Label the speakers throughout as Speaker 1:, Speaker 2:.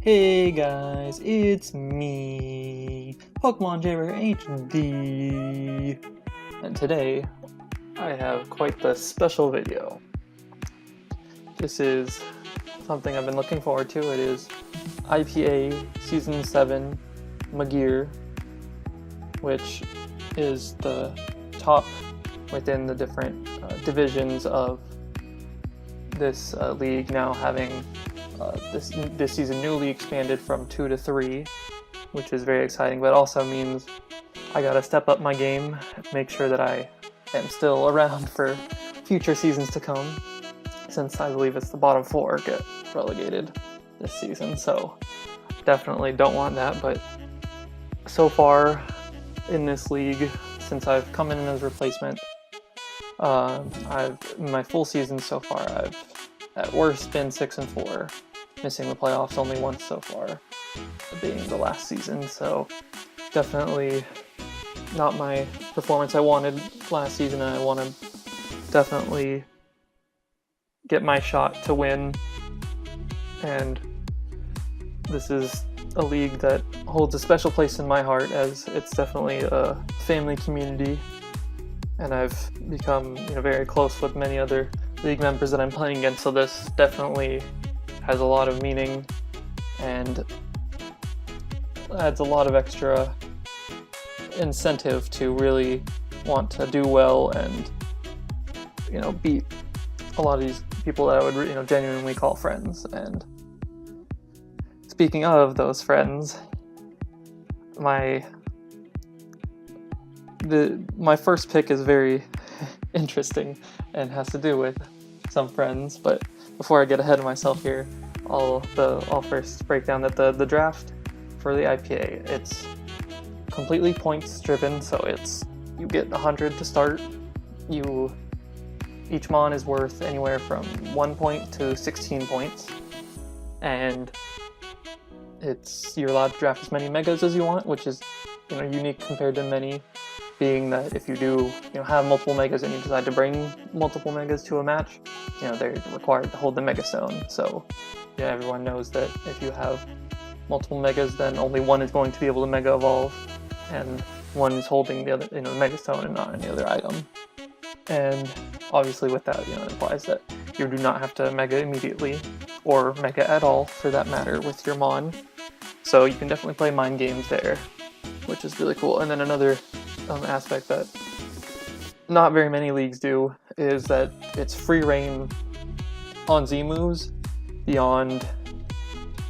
Speaker 1: Hey guys, it's me, Pokemon Jaber HD, and today I have quite the special video. This is something I've been looking forward to. It is IPA Season 7 Magear, which is the top within the different divisions of this league, now having this season newly expanded from 2 to 3, which is very exciting, but also means I gotta step up my game, make sure that I am still around for future seasons to come, since I believe it's the bottom 4 get relegated this season, so definitely don't want that. But so far in this league, since I've come in as a replacement, my full season so far, I've at worst been 6-4, missing the playoffs only once so far, being the last season, so definitely not my performance I wanted last season, and I want to definitely get my shot to win. And this is a league that holds a special place in my heart, as it's definitely a family community, and I've become very close with many other league members that I'm playing against, so this definitely has a lot of meaning and adds a lot of extra incentive to really want to do well and beat a lot of these people that I would genuinely call friends. And speaking of those friends, my first pick is very interesting and has to do with some friends, but before I get ahead of myself here, I'll first break down that the draft for the IPA, it's completely points driven, so you get 100 to start. Each mon is worth anywhere from 1 point to 16 points, and you're allowed to draft as many megas as you want, which is unique compared to many, being that if you do have multiple megas and you decide to bring multiple megas to a match, they're required to hold the mega stone. So everyone knows that if you have multiple megas, then only one is going to be able to mega evolve, and one is holding the other mega stone and not any other item. And obviously with that, it implies that you do not have to mega immediately, or mega at all for that matter, with your mon. So you can definitely play mind games there, which is really cool. And then another aspect that not very many leagues do is that it's free reign on Z moves beyond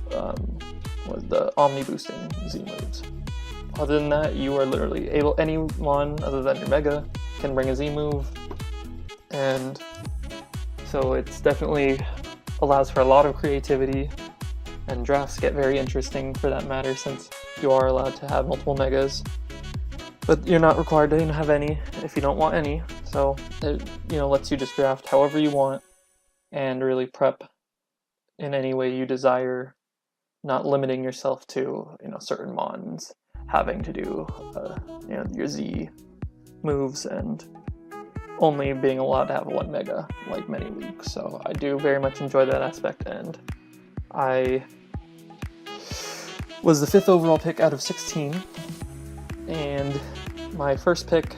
Speaker 1: the omni boosting Z moves. Other than that, you are literally able, anyone other than your mega can bring a Z move, and so it's definitely allows for a lot of creativity, and drafts get very interesting for that matter, since you are allowed to have multiple megas, but you're not required to have any if you don't want any. So it lets you just draft however you want and really prep in any way you desire, not limiting yourself to certain mons having to do your Z moves and only being allowed to have 1 mega like many leagues. So I do very much enjoy that aspect, and I was the 5th overall pick out of 16, and my first pick,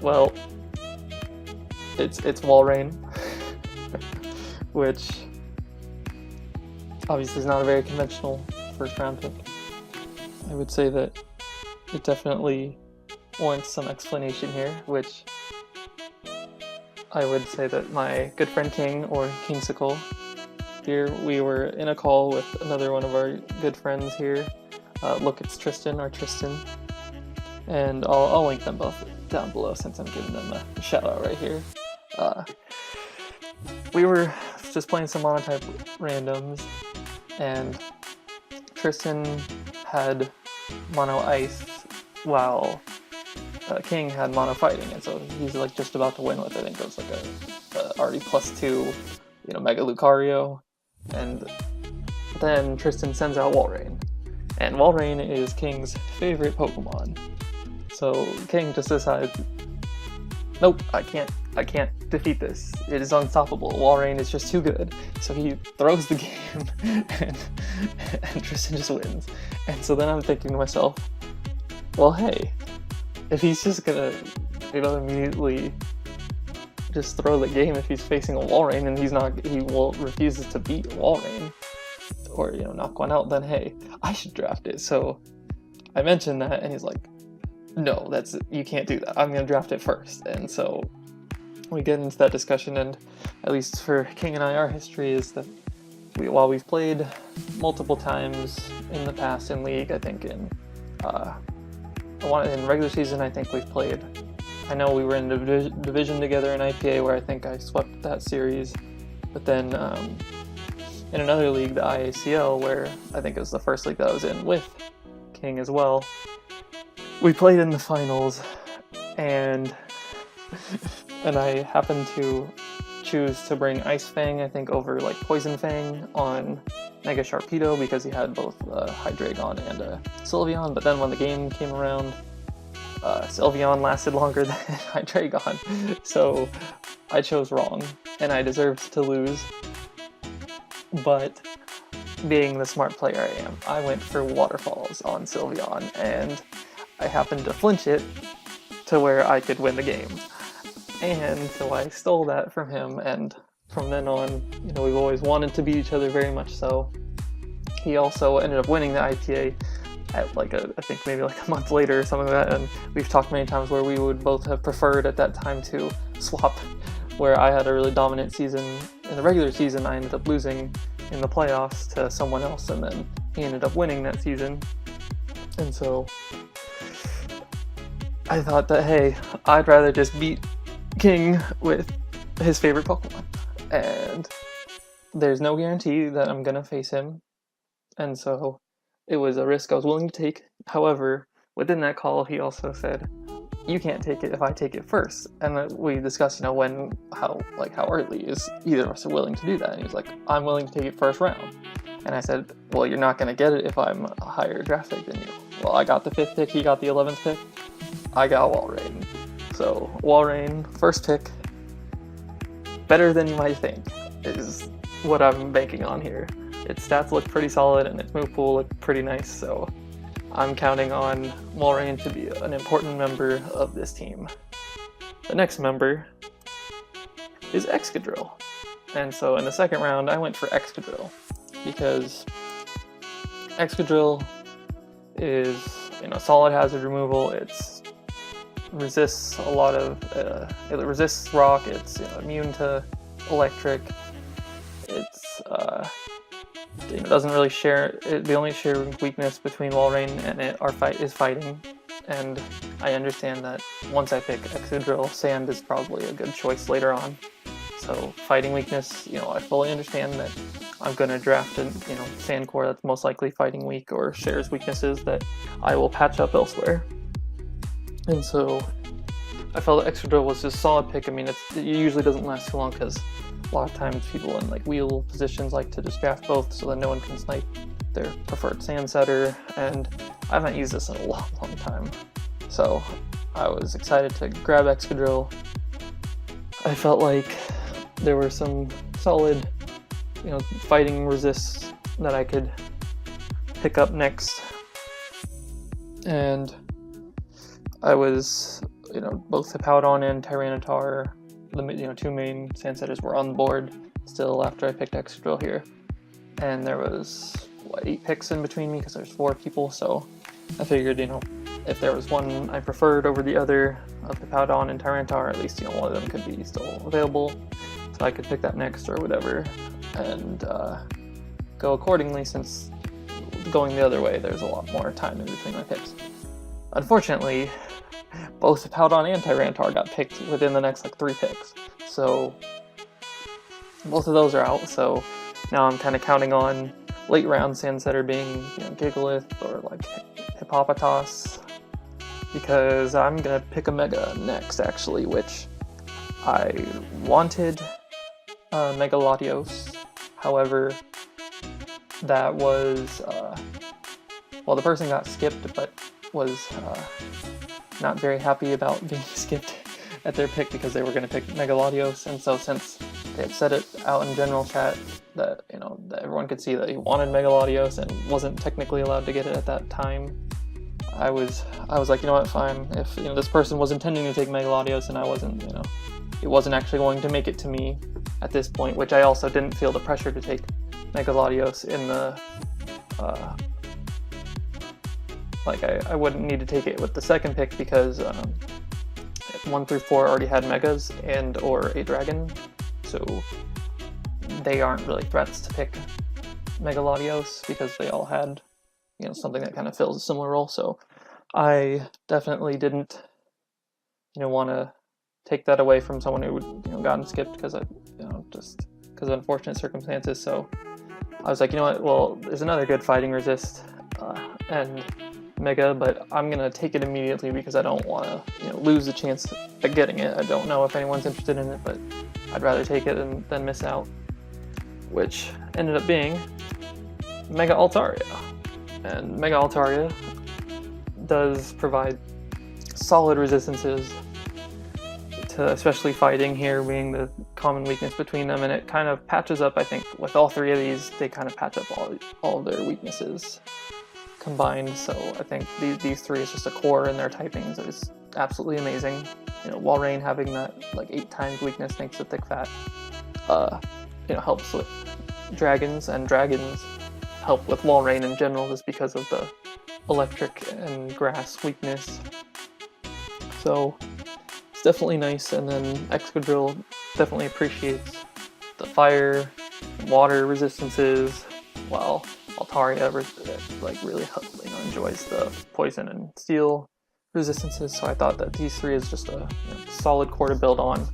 Speaker 1: well, it's Walrein, which obviously is not a very conventional first round pick. I would say that it definitely warrants some explanation here, which I would say that my good friend King, or Kingsicle, here, we were in a call with another one of our good friends here. Look, it's Tristan, and I'll link them both down below since I'm giving them a shout out right here. We were just playing some monotype randoms, and Tristan had mono ice while King had mono fighting, and so he's just about to win with, I think it was a already +2 Mega Lucario, and then Tristan sends out Walrein, and Walrein is King's favorite Pokemon. So King just decides nope, I can't defeat this. It is unstoppable. Walrein is just too good. So he throws the game, and Tristan just wins. And so then I'm thinking to myself, well, hey, if he's just gonna, immediately just throw the game if he's facing a Walrein and he refuses to beat Walrein, or knock one out, then hey, I should draft it. So I mentioned that, and he's like, no, you can't do that. I'm gonna draft it first. And so we get into that discussion, and at least for King and I, our history is that while we've played multiple times in the past in League, I think in regular season, I think we've played. I know we were in division together in IPA, where I think I swept that series. But then in another league, the IACL, where I think it was the first league that I was in with King as well, we played in the finals, and I happened to choose to bring Ice Fang, I think, over like Poison Fang on Mega Sharpedo, because he had both Hydreigon and Sylveon. But then when the game came around, Sylveon lasted longer than Hydreigon, so I chose wrong, and I deserved to lose. But being the smart player I am, I went for Waterfalls on Sylveon, and I happened to flinch it to where I could win the game. And so I stole that from him, and from then on, we've always wanted to beat each other very much so. He also ended up winning the IPA at I think maybe a month later or something like that, and we've talked many times where we would both have preferred at that time to swap, where I had a really dominant season in the regular season. I ended up losing in the playoffs to someone else, and then he ended up winning that season. And so I thought that, hey, I'd rather just beat King with his favorite Pokemon, and there's no guarantee that I'm gonna face him, and so it was a risk I was willing to take. However, within that call, he also said, you can't take it if I take it first. And we discussed, how early is either of us are willing to do that. And he was like, I'm willing to take it first round. And I said, well, you're not going to get it if I'm a higher draft pick than you. Well, I got the 5th pick, he got the 11th pick. I got Walrein. So, Walrein, first pick, better than you might think, is what I'm banking on here. Its stats look pretty solid, and its move pool looked pretty nice, so I'm counting on Walrein to be an important member of this team. The next member is Excadrill. And so in the second round, I went for Excadrill, because Excadrill is, solid hazard removal. It resists a lot of, it resists rock, it's immune to electric, it's, doesn't really share, the only shared weakness between Walrein and it is fighting, and I understand that once I pick Excadrill, Sand is probably a good choice later on. So fighting weakness, I fully understand that I'm going to draft a Sand core that's most likely fighting weak or shares weaknesses that I will patch up elsewhere. And so I felt that Excadrill was just a solid pick. I mean, it usually doesn't last too long, because a lot of times people in wheel positions like to just draft both so that no one can snipe their preferred Sand setter, and I haven't used this in a long time. So I was excited to grab Excadrill. I felt like there were some solid, fighting resists that I could pick up next. And I was, both Hippowdon and Tyranitar, the two main Sand setters, were on the board still after I picked Excadrill here. And there was, 8 picks in between me, because there's 4 people, so I figured, if there was one I preferred over the other of Hippowdon and Tyranitar, at least, one of them could be still available, so I could pick that next or whatever, and go accordingly, since going the other way, there's a lot more time in between my picks. Unfortunately, both Hippowdon and Tyranitar got picked within the next 3 picks, so both of those are out. So now I'm kind of counting on late round Sand setter being Gigalith or Hippopotas, because I'm gonna pick a Mega next, actually, which I wanted Mega Latios. However, that was the person got skipped, but was not very happy about being skipped, at their pick because they were going to pick Megalodios, and so since they had said it out in general chat that, you know, that everyone could see that he wanted Megalodios and wasn't technically allowed to get it at that time, I was like, you know what, fine. If, you know, this person was intending to take Megalodios and I wasn't, you know, it wasn't actually going to make it to me at this point, which I also didn't feel the pressure to take Megalodios in the, like I wouldn't need to take it with the second pick because 1 through 4 already had Megas and or a Dragon, so they aren't really threats to pick Megalodios because they all had, you know, something that kind of fills a similar role. So I definitely didn't, you know, want to take that away from someone who would, you know, gotten skipped because I, you know, just because of unfortunate circumstances. So I was like, you know what, well, there's another good fighting resist and Mega, but I'm gonna take it immediately because I don't want to, you know, lose the chance at getting it. I don't know if anyone's interested in it, but I'd rather take it than miss out, which ended up being Mega Altaria. And Mega Altaria does provide solid resistances to especially fighting here being the common weakness between them, and it kind of patches up, I think, with all three of these, they kind of patch up all of their weaknesses combined. So I think these three is just a core in their typings is absolutely amazing. You know, Walrein having that like 8 times weakness makes it thick fat. You know, helps with dragons, and dragons help with Walrein in general just because of the electric and grass weakness. So it's definitely nice. And then Excadrill definitely appreciates the fire, water resistances, while Altaria like really, you know, enjoys the poison and steel resistances. So I thought that these three is just a, you know, solid core to build on.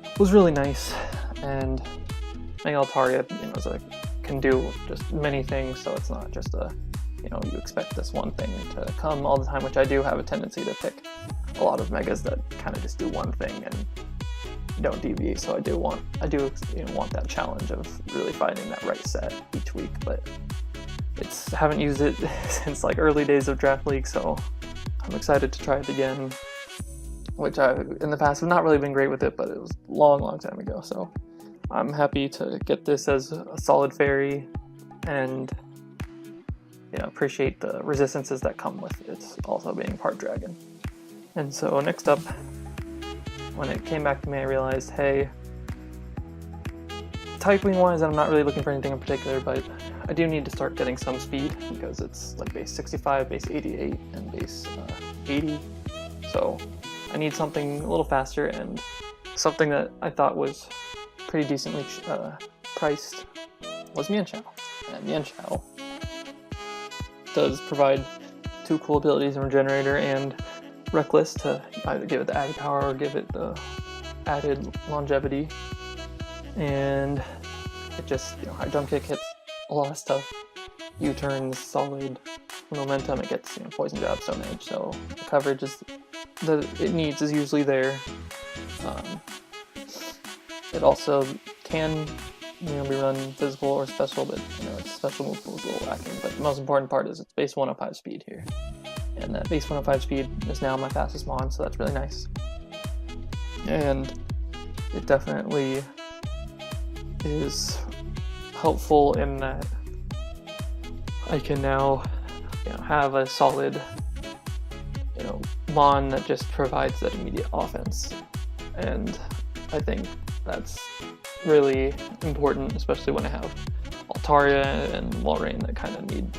Speaker 1: It was really nice, and Mega Altaria, you know, is can do just many things. So it's not just a, you know, you expect this one thing to come all the time, which I do have a tendency to pick a lot of megas that kind of just do one thing and don't deviate. So I do you know, want that challenge of really finding that right set each week, but haven't used it since like early days of Draft League, so I'm excited to try it again, which I in the past have not really been great with it, but it was a long time ago. So I'm happy to get this as a solid fairy, and, you know, appreciate the resistances that come with it also being part dragon. And so next up, when it came back to me, I realized, hey, typing wise, I'm not really looking for anything in particular, but I do need to start getting some speed because it's like base 65, base 88, and base 80. So I need something a little faster, and something that I thought was pretty decently priced was Mienshao. And Mienshao does provide 2 cool abilities in Regenerator and Reckless to either give it the added power or give it the added longevity. And it just, you know, high jump kick hits a lot of stuff. U-turns, solid momentum, it gets, you know, poison jab, stone edge, so the coverage is that it needs is usually there. It also can, you know, be run physical or special, but, you know, its special move pool is a little lacking. But the most important part is it's base 105 speed here, and that base 105 speed is now my fastest mon, so that's really nice. And it definitely is helpful in that I can now, you know, have a solid, you know, mon that just provides that immediate offense, and I think that's really important, especially when I have Altaria and Walrein that kind of need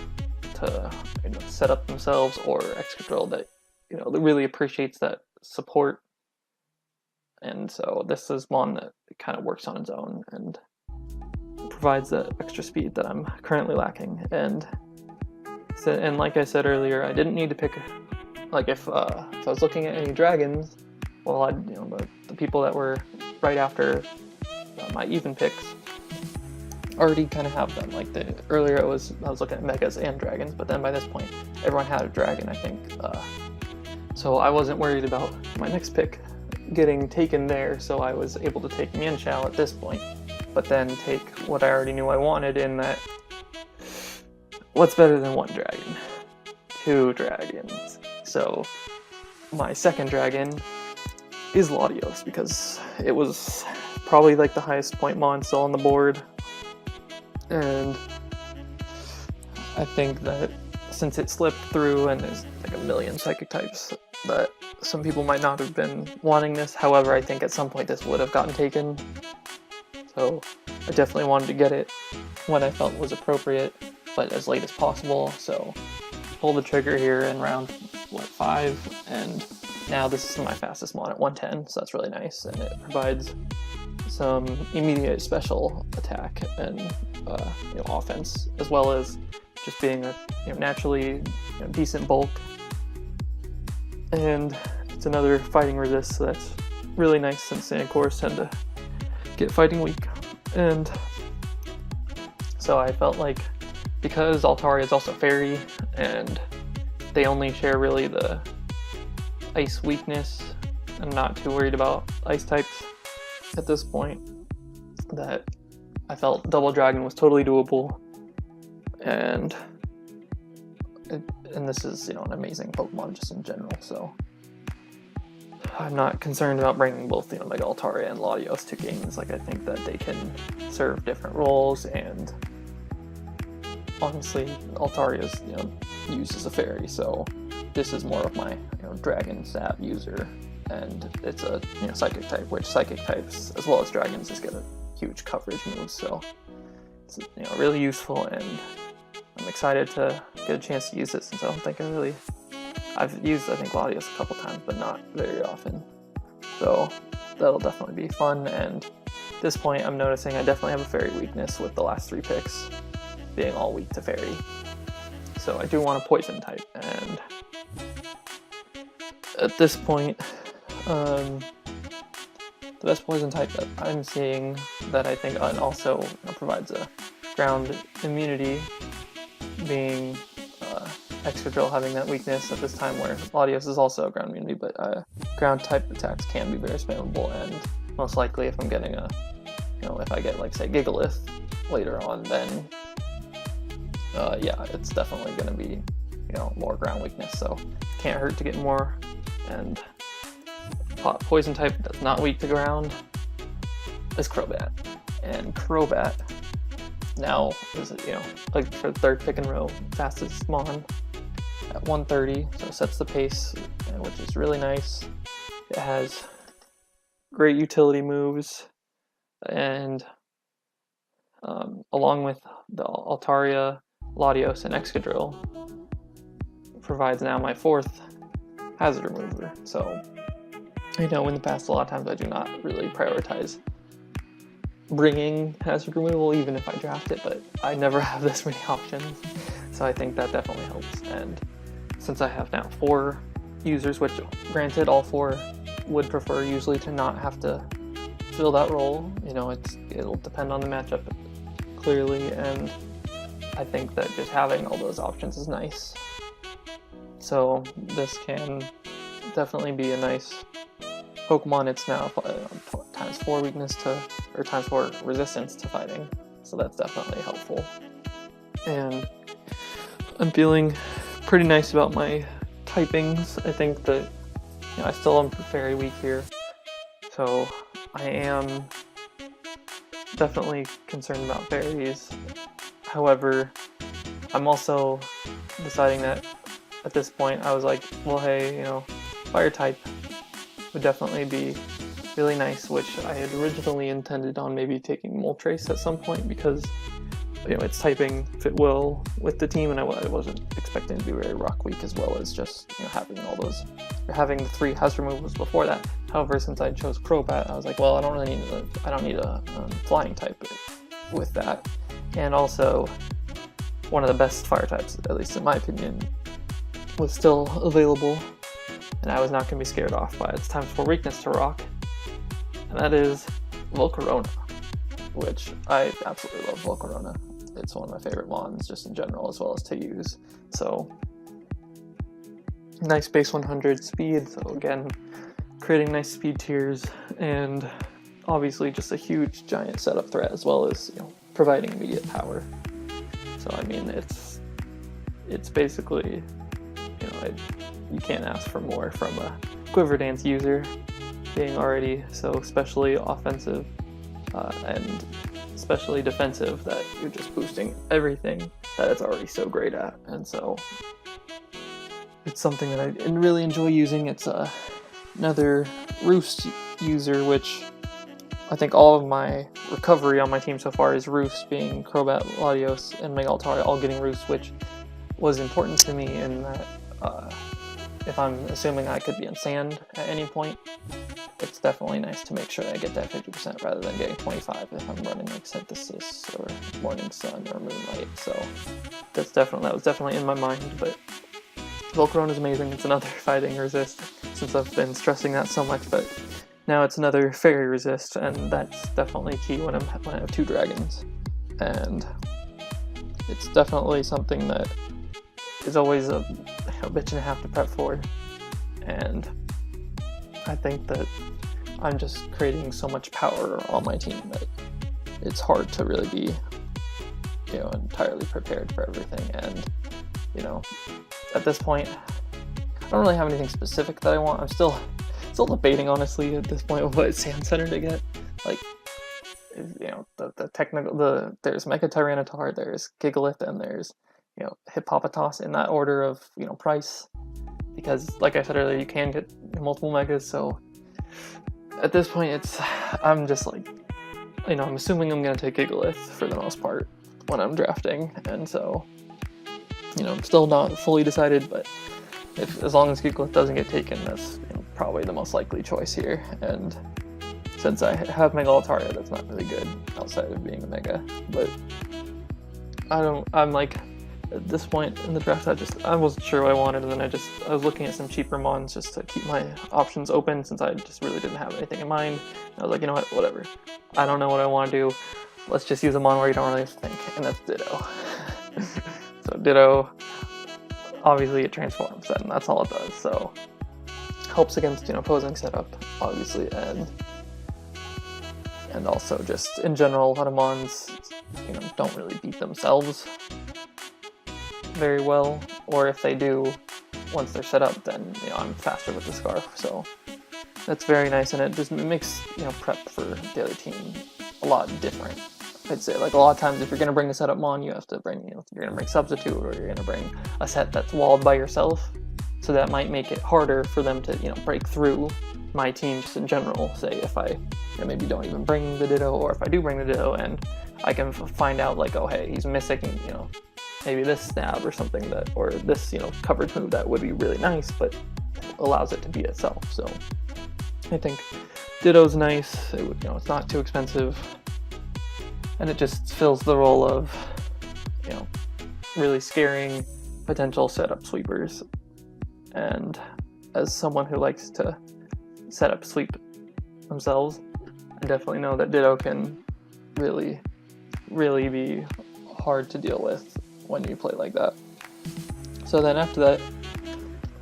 Speaker 1: to, you know, set up themselves, or Excadrill that, you know, that really appreciates that support. And so this is one that kind of works on its own and provides the extra speed that I'm currently lacking. And like I said earlier, I didn't need to pick, like if I was looking at any dragons, well, you know, the people that were right after my even picks already kind of have them. Like earlier I was looking at megas and dragons, but then by this point everyone had a dragon, I think. So I wasn't worried about my next pick getting taken there, so I was able to take Mienshao at this point, but then take what I already knew I wanted, in that what's better than 1 dragon? 2 dragons. So my second dragon is Latios, because it was probably like the highest point mon still on the board, and I think that since it slipped through and there's like a million psychic types, that some people might not have been wanting this. However, I think at some point this would have gotten taken, so I definitely wanted to get it when I felt was appropriate, but as late as possible. So pull the trigger here in round 5, and now this is my fastest mon at 110, so that's really nice, and it provides some immediate special attack and offense, as well as just being a naturally decent bulk. And it's another fighting resist, so that's really nice since Sandcores tend to get fighting weak. And so I felt like, because Altaria is also fairy and they only share really the ice weakness, I'm not too worried about ice types at this point, that I felt Double Dragon was totally doable, and this is an amazing Pokemon just in general, so I'm not concerned about bringing both like Altaria and Latios to games. Like, I think that they can serve different roles, and honestly Altaria is used as a fairy, so this is more of my dragon stab user, and it's a psychic type, which psychic types as well as dragons just get a huge coverage move, so it's really useful, and I'm excited to get a chance to use it, since I don't think I've used Latios a couple times, but not very often, so that'll definitely be fun. And at this point I'm noticing I definitely have a fairy weakness with the last 3 picks being all weak to fairy, so I do want a poison type. And at this point, the best poison type that I'm seeing that I think also provides a ground immunity, being Excadrill having that weakness at this time, where Latios is also a ground immunity, but ground type attacks can be very spammable, and most likely if I'm getting if I get say Gigalith later on, then yeah, it's definitely going to be more ground weakness, so can't hurt to get more. And poison type that's not weak to ground is Crobat, and Crobat now is like for the 3rd pick in a row fastest mon at 130, so it sets the pace, which is really nice. It has great utility moves, and along with the Altaria, Latios, and Excadrill, provides now my 4th hazard remover. So in the past a lot of times I do not really prioritize bringing hazard removal even if I draft it, but I never have this many options, so I think that definitely helps. And since I have now 4 users, which granted all 4 would prefer usually to not have to fill that role, it'll depend on the matchup clearly, and I think that just having all those options is nice. So this can definitely be a nice Pokemon. It's now times 4 weakness to, or times 4 resistance to fighting, so that's definitely helpful. And I'm feeling pretty nice about my typings. I think that I still am very weak here, so I am definitely concerned about fairies. However, I'm also deciding that at this point I was like, well, hey, fire type would definitely be really nice, which I had originally intended on maybe taking Moltres at some point, because its typing fit well with the team, and I wasn't expecting to be very rock weak, as well as just having all those, or having the 3 hazard removals before that. However, since I chose Crobat, I was like, well, I don't need a flying type with that, and also one of the best fire types, at least in my opinion, was still available, and I was not going to be scared off by its times 4 weakness to rock, and that is Volcarona, which I absolutely love Volcarona. It's one of my favorite mons just in general, as well as to use. So nice base 100 speed, so again, creating nice speed tiers, and obviously just a huge giant setup threat, as well as providing immediate power. So I mean, it's basically you can't ask for more from a Quiver Dance user. being already so especially offensive and especially defensive that you're just boosting everything that it's already so great at. And so it's something that I really enjoy using. It's another Roost user, which I think all of my recovery on my team so far is Roost, being Crobat, Latios, and Magear all getting Roost, which was important to me in that if I'm assuming I could be in sand at any point, it's definitely nice to make sure that I get that 50% rather than getting 25 if I'm running like Synthesis or Morning Sun or Moonlight. So that was definitely in my mind. But Volcarona is amazing. It's another fighting resist, since I've been stressing that so much, but now it's another fairy resist, and that's definitely key when I have 2 dragons. And it's definitely something that is always a bitch and a half to prep for. And I think that I'm just creating so much power on my team that it's hard to really be, entirely prepared for everything. And, at this point, I don't really have anything specific that I want. I'm still debating, honestly, at this point, what Sand Center to get. Like, the technical, there's Mega Tyranitar, there's Gigalith, and there's, Hippopotas in that order of, price. Because, like I said earlier, you can get multiple Megas, so at this point, I'm just like, I'm assuming I'm going to take Gigalith for the most part when I'm drafting, and so, I'm still not fully decided, but as long as Gigalith doesn't get taken, that's probably the most likely choice here. And since I have Mega Altaria, that's not really good outside of being a Mega. But I'm like, at this point in the draft, I wasn't sure what I wanted, and then I was looking at some cheaper mons just to keep my options open, since I just really didn't have anything in mind. I was like, you know what, whatever. I don't know what I want to do. Let's just use a mon where you don't really have to think, and that's Ditto. So Ditto, obviously it transforms, and that's all it does. So helps against opposing setup, obviously, and also just in general, a lot of mons don't really beat themselves very well, or if they do, once they're set up, then I'm faster with the Scarf. So that's very nice, and it just makes prep for the other team a lot different. I'd say, like, a lot of times if you're going to bring a setup mon, you have to bring, you're going to bring Substitute, or you're going to bring a set that's walled by yourself. So that might make it harder for them to, break through my team just in general. Say if I maybe don't even bring the Ditto, or if I do bring the Ditto and I can find out, like, oh, hey, he's missing, maybe this stab or something that, or this, coverage move that would be really nice, but allows it to beat itself. So I think Ditto's nice. It's not too expensive. And it just fills the role of, really scaring potential setup sweepers. And as someone who likes to set up sweep themselves, I definitely know that Ditto can really, really be hard to deal with when you play like that. So then after that,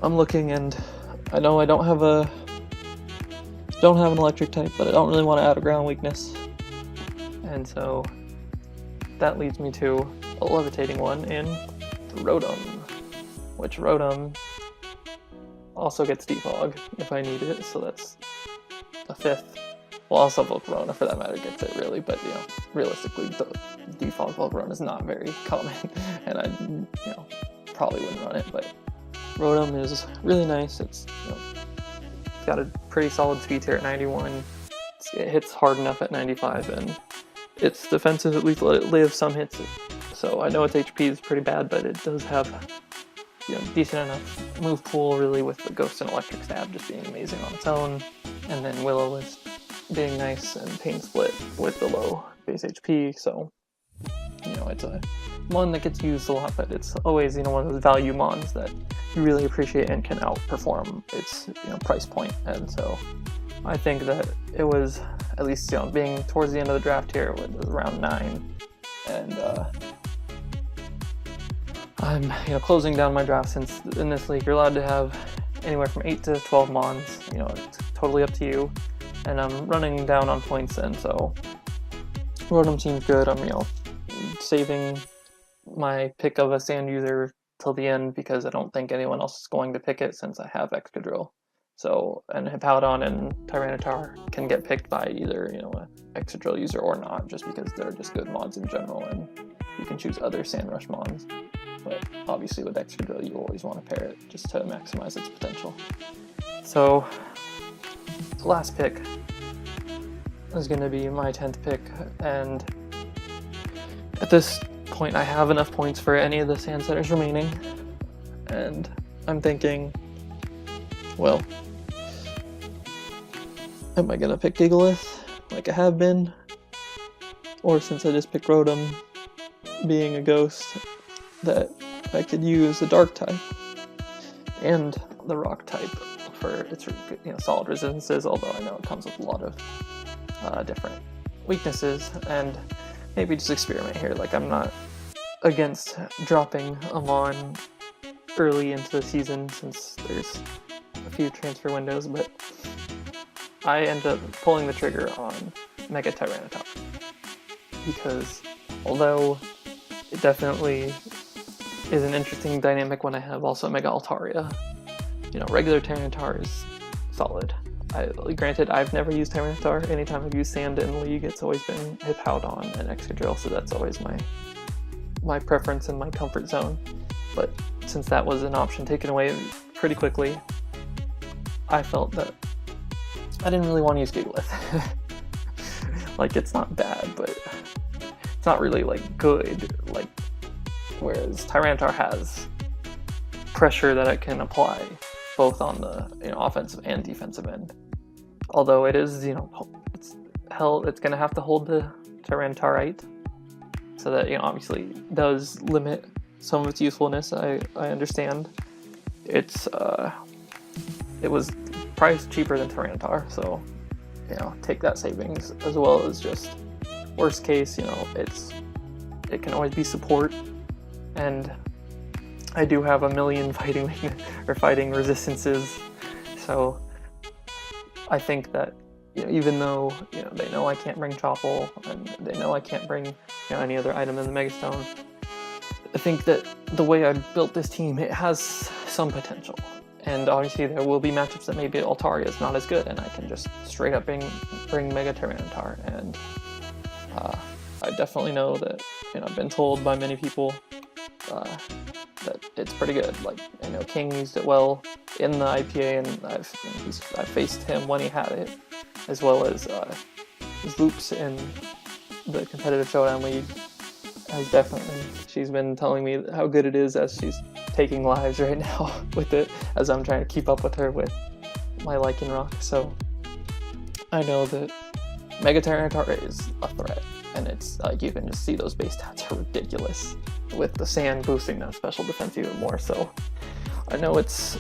Speaker 1: I'm looking, and I know I don't have an electric type, but I don't really want to add a ground weakness. And so that leads me to a levitating one in Rotom, which Rotom also gets Defog if I need it, so that's a 5th. Well, also Volcarona for that matter gets it, really, but realistically, the Defog Volcarona is not very common, and I probably wouldn't run it. But Rotom is really nice. It's got a pretty solid speed tier at 91. It hits hard enough at 95, and its defenses at least let it live some hits. So I know its HP is pretty bad, but it does have decent enough move pool, really, with the Ghost and Electric Stab just being amazing on its own, and then Will-O-Wisp being nice, and Pain Split with the low base HP. So it's a mon that gets used a lot, but it's always one of those value mons that you really appreciate and can outperform its price point. And so I think that it was, at least being towards the end of the draft here, it was around 9, and I'm closing down my draft, since in this league you're allowed to have anywhere from 8 to 12 mons. It's totally up to you, and I'm running down on points, and so Rotom seems good. I'm saving my pick of a sand user till the end, because I don't think anyone else is going to pick it, since I have Excadrill. So, and Hippowdon and Tyranitar can get picked by either, an Excadrill user or not, just because they're just good mods in general, and you can choose other Sandrush mods. But obviously with Excadrill, you always want to pair it just to maximize its potential. So, the last pick is going to be my 10th pick, and at this point I have enough points for any of the Sand Setters remaining, and I'm thinking, well, am I going to pick Gigalith like I have been? Or since I just picked Rotom, being a ghost, that I could use the Dark type and the Rock type for its solid resistances, although I know it comes with a lot of different weaknesses, and maybe just experiment here. Like, I'm not against dropping Amon early into the season since there's a few transfer windows, but I end up pulling the trigger on Mega Tyranitar because although it definitely is an interesting dynamic when I have also Mega Altaria, regular Tyranitar is solid. Granted, I've never used Tyranitar. Anytime I've used Sand in League, it's always been Hippowdon and Excadrill, so that's always my preference and my comfort zone. But since that was an option taken away pretty quickly, I felt that I didn't really want to use Gigalith. Like, it's not bad, but it's not really, good. Whereas Tyranitar has pressure that it can apply both on the offensive and defensive end. Although it is, it's going to have to hold the Tyrantarite, so that obviously does limit some of its usefulness. I understand. It was priced cheaper than Tyranitar, so take that savings, as well as just worst case, it can always be support, and I do have a million fighting resistances, so I think that even though they know I can't bring Chople and they know I can't bring any other item in the Megastone, I think that the way I built this team, it has some potential. And obviously there will be matchups that maybe Altaria is not as good, and I can just straight up bring Mega Tyranitar, and I definitely know that I've been told by many people that it's pretty good. I know King used it well in the IPA, and I've faced him when he had it, as well as Zoops in the competitive showdown league. She's been telling me how good it is as she's taking lives right now with it, as I'm trying to keep up with her with my Lycanroc. So I know that Mega Tyranitar is a threat, and it's you can just see those base stats are ridiculous, with the Sand boosting that special defense even more. So I know it's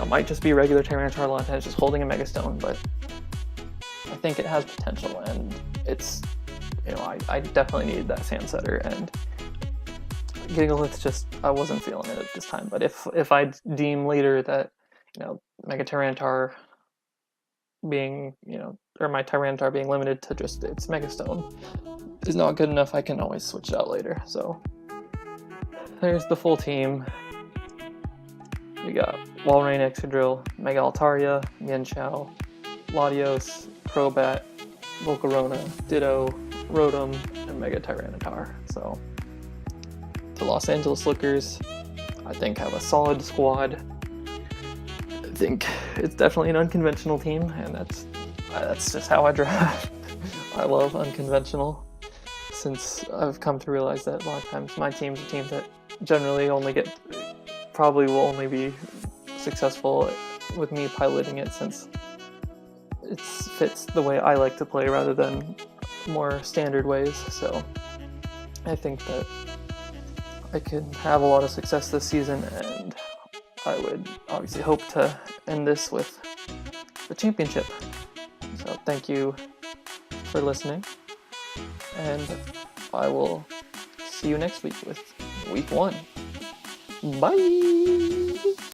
Speaker 1: might just be a regular Tyranitar a lot of times just holding a Megastone, but I think it has potential, and it's I definitely needed that Sand Setter, and Gigalith just, I wasn't feeling it at this time. But if I deem later that Mega Tyranitar being or my Tyranitar being limited to just its Megastone is not good enough, I can always switch it out later. So there's the full team. We got Walrein, Excadrill, Mega Altaria, Mienshao, Latios, Crobat, Volcarona, Ditto, Rotom, and Mega Tyranitar. So the Los Angeles Lookers, I think, have a solid squad. I think it's definitely an unconventional team, and that's just how I draft. I love unconventional, since I've come to realize that a lot of times my team's a team that generally probably will only be successful with me piloting it, since it fits the way I like to play rather than more standard ways. So I think that I could have a lot of success this season, and I would obviously hope to end this with the championship. So thank you for listening, and I will see you next week with week 1. Bye!